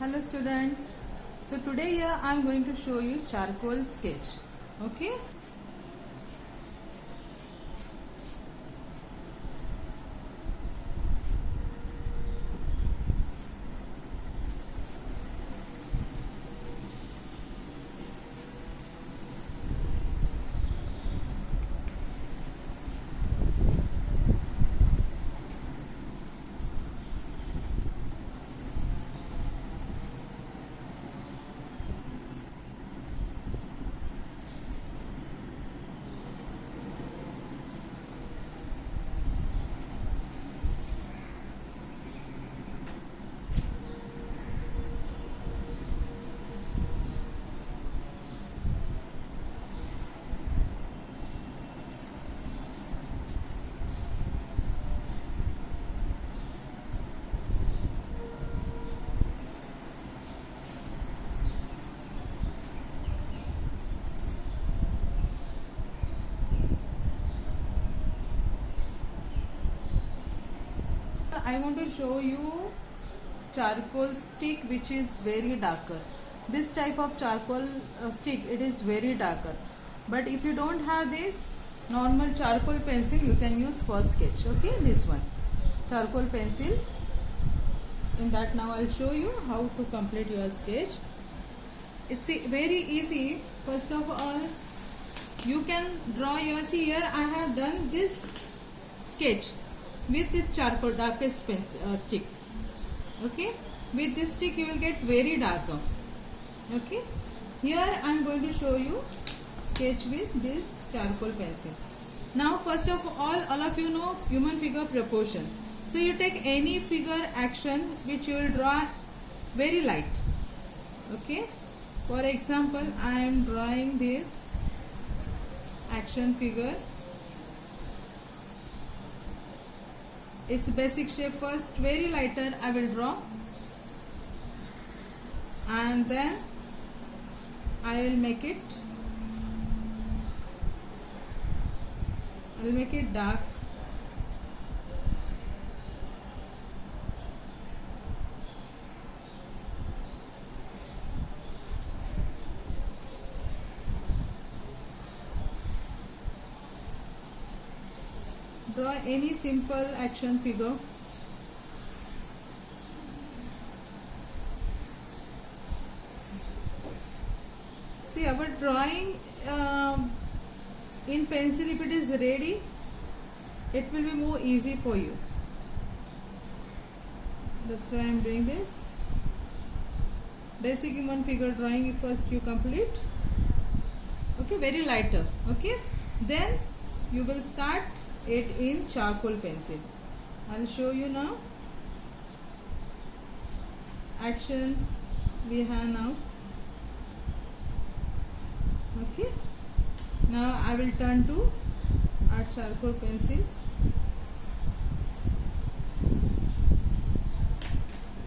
Hello students. So today here I am going to show you charcoal sketch. Okay. I want to show you charcoal stick which is very darker. This type of charcoal stick, it is very darker. But if you don't have this normal charcoal pencil, you can use for sketch. Okay, this one charcoal pencil. In that now I'll show you how to complete your sketch. It's very easy. First of all, you can draw your, see here I have done this sketch with this charcoal darkest pencil, stick. Okay, with this stick you will get very darker. Okay, here I am going to show you sketch with this charcoal pencil. Now first of all of you know human figure proportion. So you take any figure action which you will draw very light. Okay, for example I am drawing this action figure. Its basic shape first very lighter I will draw, and then I will make it dark. Draw any simple action figure. See, our drawing in pencil, if it is ready, it will be more easy for you. That's why I am doing this. Basic human figure drawing first you complete. Okay, very lighter. Okay, then you will start it in charcoal pencil. I'll show you now. Action we have now. Okay, now I will turn to our charcoal pencil.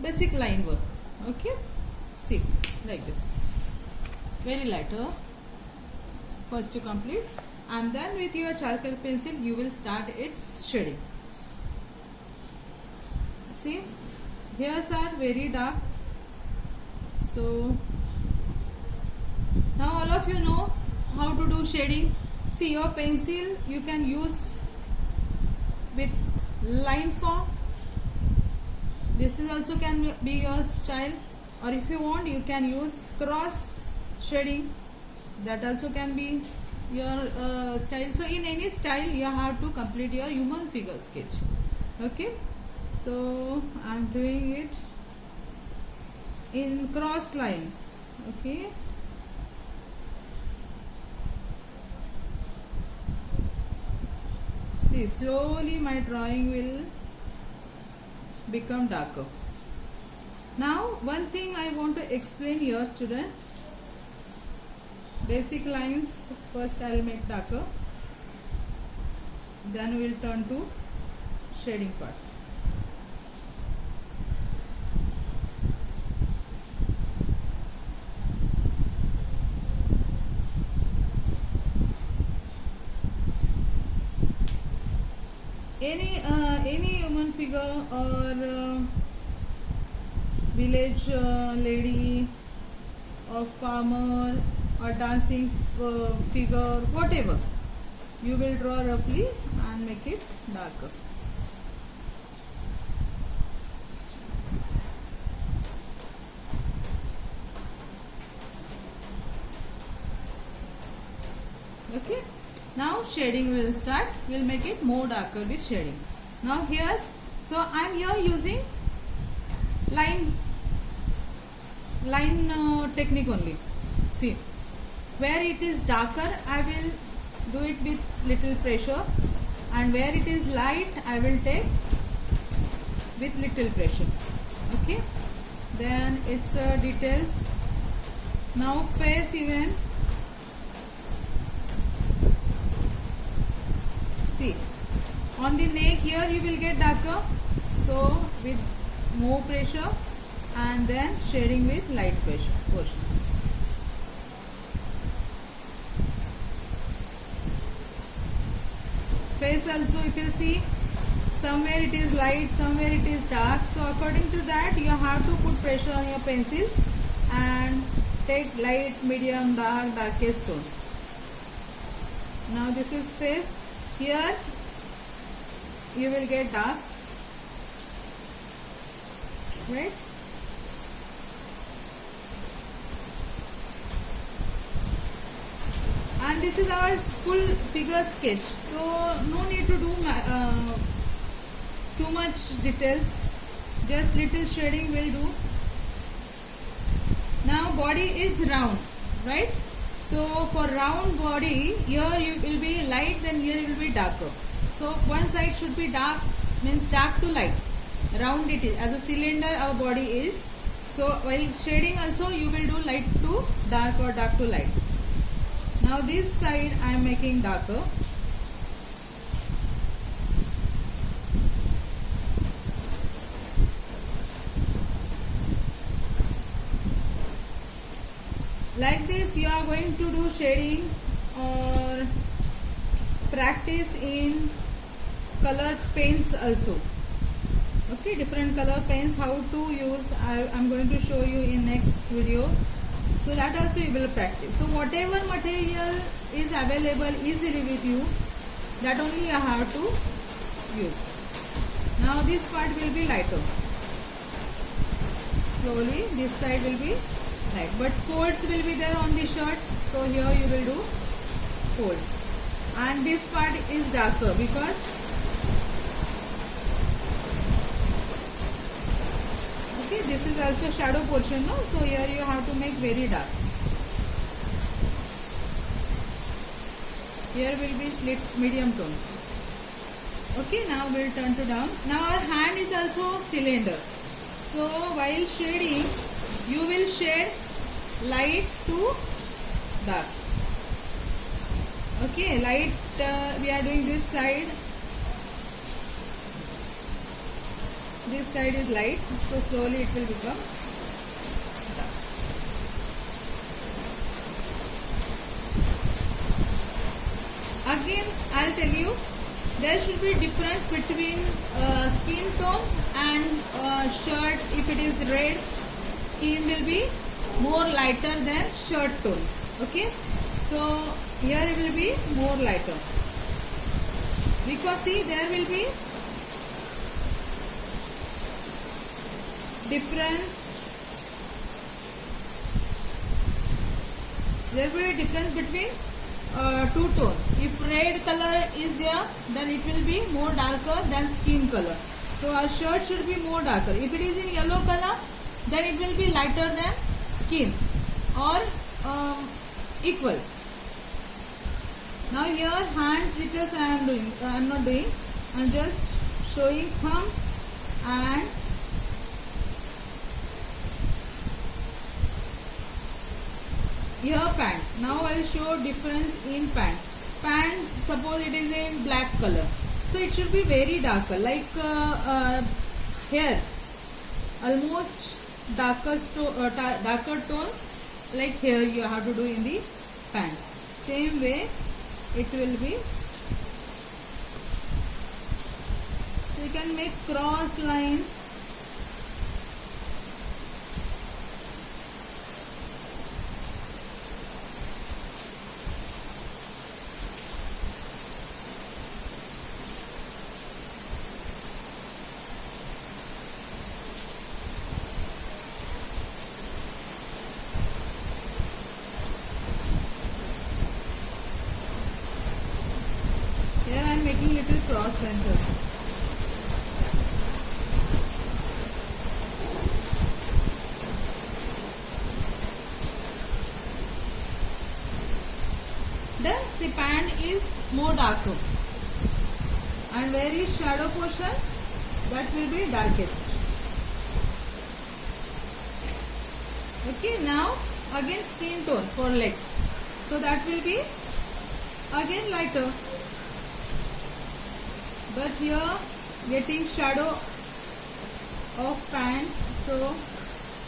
Basic line work. Okay, see, like this, very lighter. First you complete, and then with your charcoal pencil you will start its shading. See, hairs are very dark. So now all of you know how to do shading. See, your pencil you can use with line form. This is also can be your style, or if you want you can use cross shading. That also can be your style. So in any style you have to complete your human figure sketch. Okay, so I am doing it in cross line. Okay, see, slowly my drawing will become darker. Now one thing I want to explain here, students. Basic lines first I will make darker, then we will turn to shading part. Any human figure or village lady, of farmer, or dancing figure, whatever. You will draw roughly and make it darker. Okay. Now shading will start. We'll make it more darker with shading. Now here's, so I'm here using line technique only. See, where it is darker I will do it with little pressure, and where it is light I will take with little pressure. Okay, then it's details. Now face even. See, on the neck here you will get darker, so with more pressure and then shading with light pressure portion. Face also, if you see, somewhere it is light, somewhere it is dark, so according to that you have to put pressure on your pencil and take light, medium, dark, darkest tone. Now this is face. Here you will get dark, right? And this is our full figure sketch, so no need to do too much details, just little shading will do. Now body is round, right? So for round body, here it will be light, then here it will be darker. So one side should be dark, means dark to light. Round it is, as a cylinder our body is. So while shading also you will do light to dark or dark to light. Now this side I am making darker. Like this you are going to do shading or practice in color paints also. Okay, different color paints, how to use I am going to show you in next video. So that also you will practice. So whatever material is available easily with you, that only you have to use. Now this part will be lighter. Slowly this side will be light, but folds will be there on the shirt, so here you will do folds. And this part is darker because okay, this is also shadow portion, no? So here you have to make very dark. Here will be lit medium tone. Okay, now we'll turn to down. Now our hand is also cylinder. So while shading, you will shade light to dark. Okay, light we are doing this side. This side is light, so slowly it will become dark. Again, I'll tell you, there should be difference between skin tone and shirt. If it is red, skin will be more lighter than shirt tones. Okay, so here it will be more lighter, because see, there will be difference. There will be a difference between two tones. If red color is there, then it will be more darker than skin color. So our shirt should be more darker. If it is in yellow color, then it will be lighter than skin, or equal. Now here hands details I am doing. I am not doing. I am just showing thumb and here pant. Now I will show difference in pant. Pant, suppose it is in black color, so it should be very darker, like hairs, almost darker tone, like here you have to do in the pant. Same way it will be. So you can make cross lines gloss lenses. Then the pant is more darker, and where is shadow portion, that will be darkest. Okay, now again skin tone for legs, so that will be again lighter, but here getting shadow of pant, so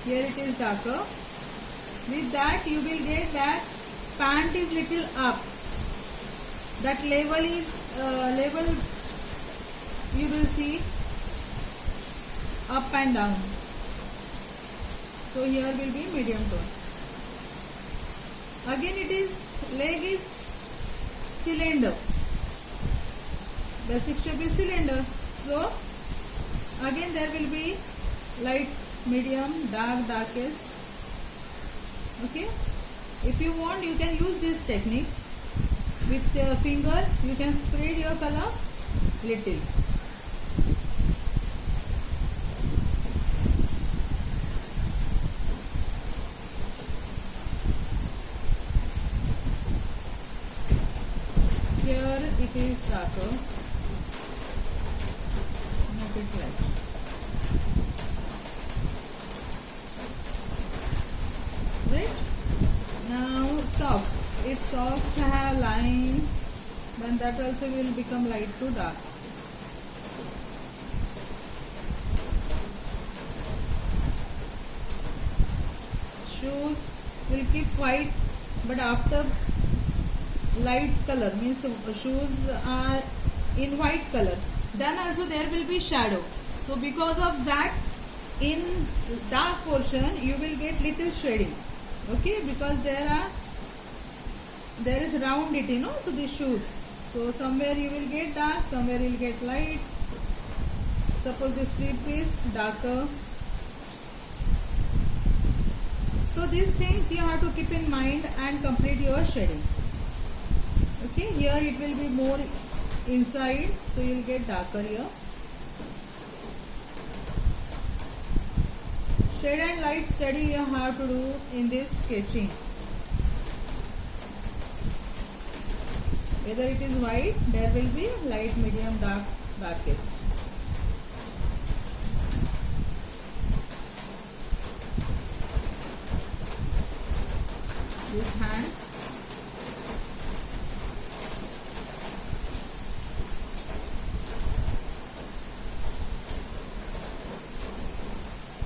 here it is darker. With that you will get that pant is little up, that level is level you will see up and down, so here will be medium tone. Again it is leg is cylinder, basic shape is cylinder, so again there will be light, medium, dark, darkest. Okay, if you want you can use this technique with your finger, you can spread your color little. Here it is darker, make it light. Right? Now socks. If socks have lines, then that also will become light to dark. Shoes will keep white, but after light color, means shoes are in white color, then also there will be shadow. So because of that, in dark portion you will get little shading. Okay, because there is roundity, to the shoes, so somewhere you will get dark, somewhere you will get light. Suppose the strip is darker, so these things you have to keep in mind and complete your shading. Okay, here it will be more inside, so you will get darker here. Shade and light study you have to do in this sketching. Whether it is white, there will be light, medium, dark, darkest. This hand.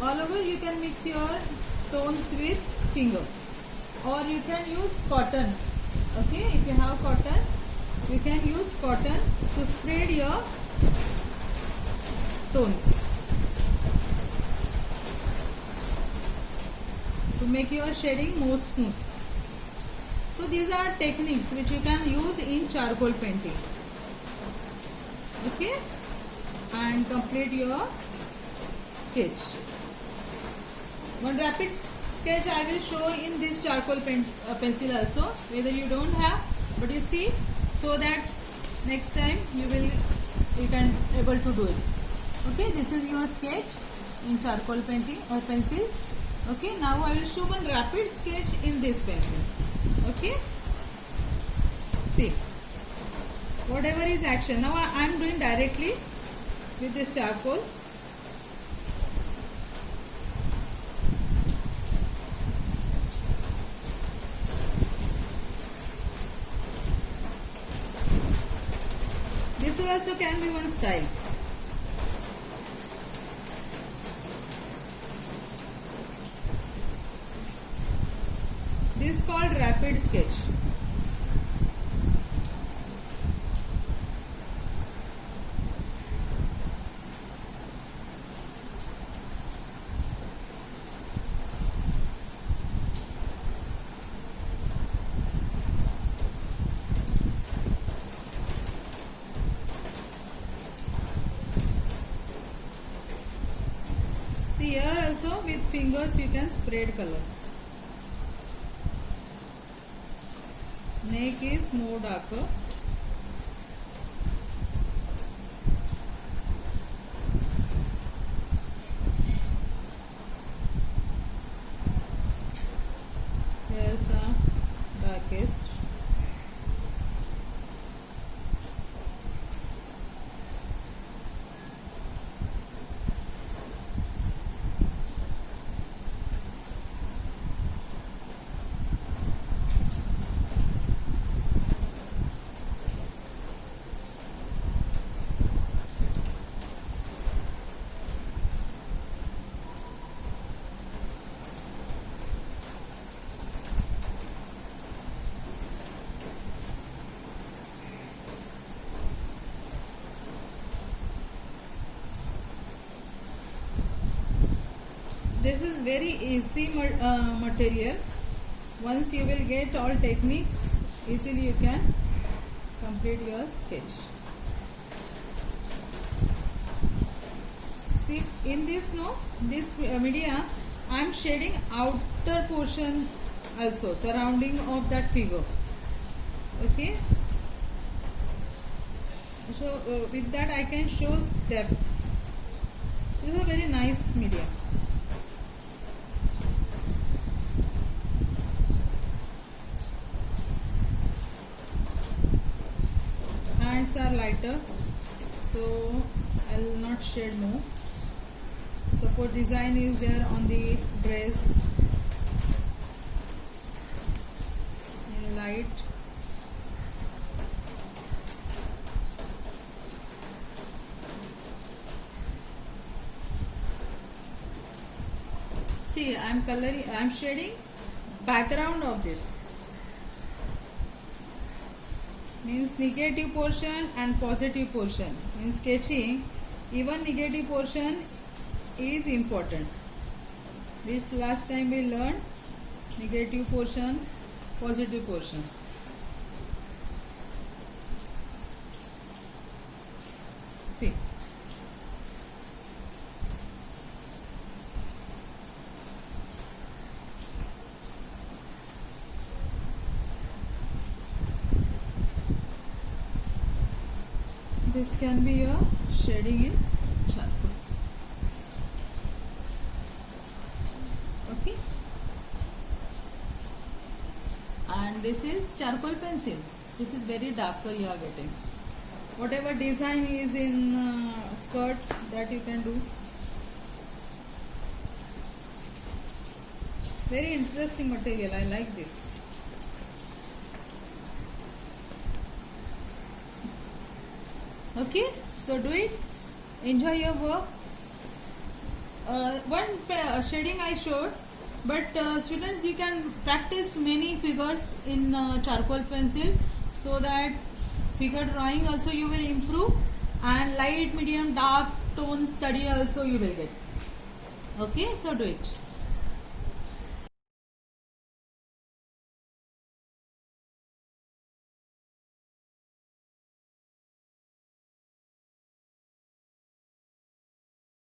All over you can mix your tones with finger, or you can use cotton. Okay, if you have cotton, you can use cotton to spread your tones, to make your shading more smooth. So these are techniques which you can use in charcoal painting. Okay, and complete your sketch. One rapid sketch I will show in this charcoal pencil also, whether you don't have, but you see, so that next time you can able to do it. Okay, this is your sketch in charcoal painting or pencil. Okay, now I will show one rapid sketch in this pencil. Okay, see, whatever is action. Now I am doing directly with this charcoal. This also can be one style. This is called rapid sketch. See, here also with fingers you can spread colors. Neck is more darker. darkest. This is very easy material. Once you will get all techniques, easily you can complete your sketch. See, in this media, I am shading outer portion also, surrounding of that figure. Okay. So with that I can show depth. This is a very nice media. Hands are lighter, so I'll not shade more. Support design is there on the dress in light. See, I'm shading background of this. Means negative portion and positive portion. In sketching, even negative portion is important. Which last time we learned negative portion, positive portion. See. This can be a shading in charcoal. Okay. And this is charcoal pencil. This is very darker you are getting. Whatever design is in skirt, that you can do. Very interesting material. I like this. Okay, so do it. Enjoy your work. One shading I showed, but students, you can practice many figures in charcoal pencil, so that figure drawing also you will improve, and light, medium, dark tone study also you will get. Okay, so do it.